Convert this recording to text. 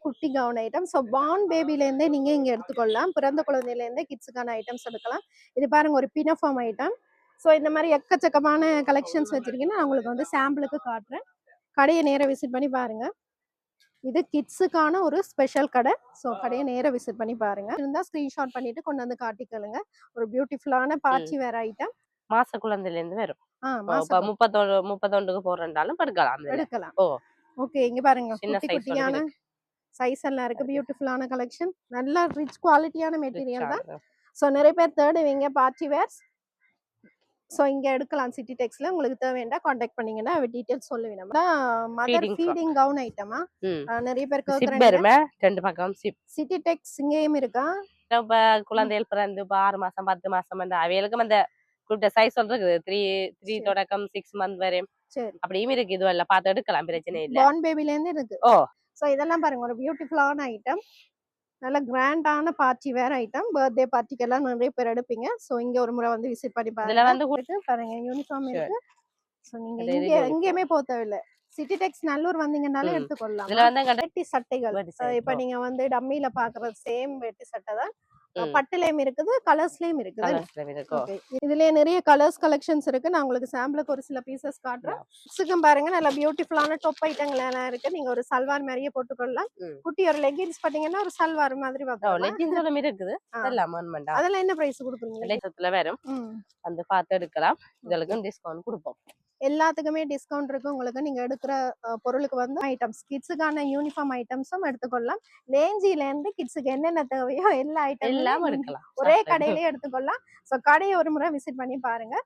குட்டி gown item. So born பேபிலேருந்தே நீங்க இங்க எடுத்துக்கொள்ளலாம். பிறந்த குழந்தையிலேருந்தே கிட்ஸுக்கான ஐட்டம்ஸ் எடுக்கலாம். இது பாருங்க ஒரு பினஃபார்ம் ஐட்டம். ஸோ இந்த மாதிரி எக்கச்சக்கமான கலெக்ஷன்ஸ் வச்சிருக்கீங்கன்னா நான் உங்களுக்கு வந்து சாம்பிளுக்கு காட்டுறேன். கடையை நேரா விசிட் பண்ணி பாருங்க. இது கிட்ஸுக்கான ஒரு ஸ்பெஷல் கடை. ஸோ கடையை நேரா விசிட் பண்ணி பாருங்க. இருந்தா ஸ்கிரீன்ஷாட் பண்ணிட்டு கொண்டு வந்து காட்டிக்கலுங்க. ஒரு பியூட்டிஃபுல்லான பார்ட்டி வேர் ஐட்டம். மாச குழந்தையில இருந்து வரும். மாசம் 31க்கு போறேன்டாலும் எடுக்கலாம். ஓ ஓகே, இங்க பாருங்க சின்ன குட்டி சைஸ் குட்டியான சைஸ் எல்லாம் இருக்கு. பியூட்டிஃபுல்லான கலெக்ஷன். நல்ல ரிச் குவாலிட்டியான மெட்டீரியல் தான். ஸோ நிறைய பேர் தேடுவீங்க பார்ட்டி வேர்ஸ். ஸோ இங்க எடுக்கலாம் சிட்டி டெக்ஸ்ல. உங்களுக்கு தேவையா கான்டாக்ட் பண்ணீங்கன்னா டீடைல்ஸ் சொல்லுவேன். நம்ம மதர் ஃபீடிங் கவுன் ஐட்டமா நிறைய பேர் கேக்குறாங்க. ரெண்டு பக்கம் சிட்டி டெக்ஸ் இங்கேயும் இருக்கா? இப்ப குழந்தைகள் பிறந்து 6 மாசம் 10 மாசம் அவைகளுக்கும் அந்த குறிப்பிட்ட சைஸ் இருக்குது. 3 தொடக்கம் 6 மந்த் வரையும் அப்படியும் இருக்கு. இது எல்லாம் பார்த்து எடுக்கலாம், பிரச்சனை இல்லை. பார்ன் பேபில இருந்து இருக்கு. ஓ ஸோ இதெல்லாம் பாருங்க ஒரு பியூட்டிஃபுல்லான ஐட்டம். நல்ல கிராண்டான பார்ட்டி வேர் ஐட்டம். பர்த்டே பார்ட்டிக்கெல்லாம் நிறைய பேர் எடுப்பீங்க. ஸோ இங்க ஒரு முறை வந்து விசிட் பண்ணி பாருங்க. பாருங்க யூனிஃபார்ம் இருக்கு. ஸோ நீங்க எங்கேயுமே போக தேவையில்லை. சிட்டி டெக்ஸ் நல்லூர் வந்தீங்கன்னாலே எடுத்துக்கொள்ளலாம். இதுல வந்து வெட்டி சட்டைகள் இப்ப நீங்க வந்து டம்மில பாக்குறது சேம் வெட்டி சட்டை தான். பட்டுலயும் இருக்குது, கலர்ஸ்லயும் இருக்குது. இதுலயே நிறைய கலர்ஸ் கலெக்ஷன்ஸ் இருக்கு. நான் உங்களுக்கு சாம்பிளுக்கு ஒரு சில பீசஸ் காட்டுறேன். சுகம் பாருங்க, நல்ல பியூட்டிஃபுல்லான டாப் ஐட்டங்கள் எல்லாம் இருக்கு. நீங்க ஒரு சல்வார் மாதிரியே போட்டுக்கொள்ளலாம். குட்டி ஒரு லெகின்ஸ் பாத்தீங்கன்னா ஒரு சல்வார் மாதிரி இருக்குது. அதெல்லாம் என்ன பிரைஸ் கொடுக்குறீங்க? வரும் அந்த பார்த்து எடுக்கலாம். இதெல்லாம் டிஸ்கவுண்ட் கொடுப்போம். எல்லாத்துக்குமே டிஸ்கவுண்ட் இருக்கு உங்களுக்கு. நீங்க எடுக்கிற பொருளுக்கு வந்து ஐட்டம்ஸ் கிட்ஸுக்கான யூனிஃபார்ம் ஐட்டம்ஸும் எடுத்துக்கொள்ளலாம். லேஞ்சில இருந்து கிட்ஸுக்கு என்னென்ன தேவையோ எல்லா ஐட்டம் எல்லாம் எடுக்கலாம். ஒரே கடையிலேயே எடுத்துக்கொள்ளலாம். ஸோ கடையை ஒரு முறை விசிட் பண்ணி பாருங்க.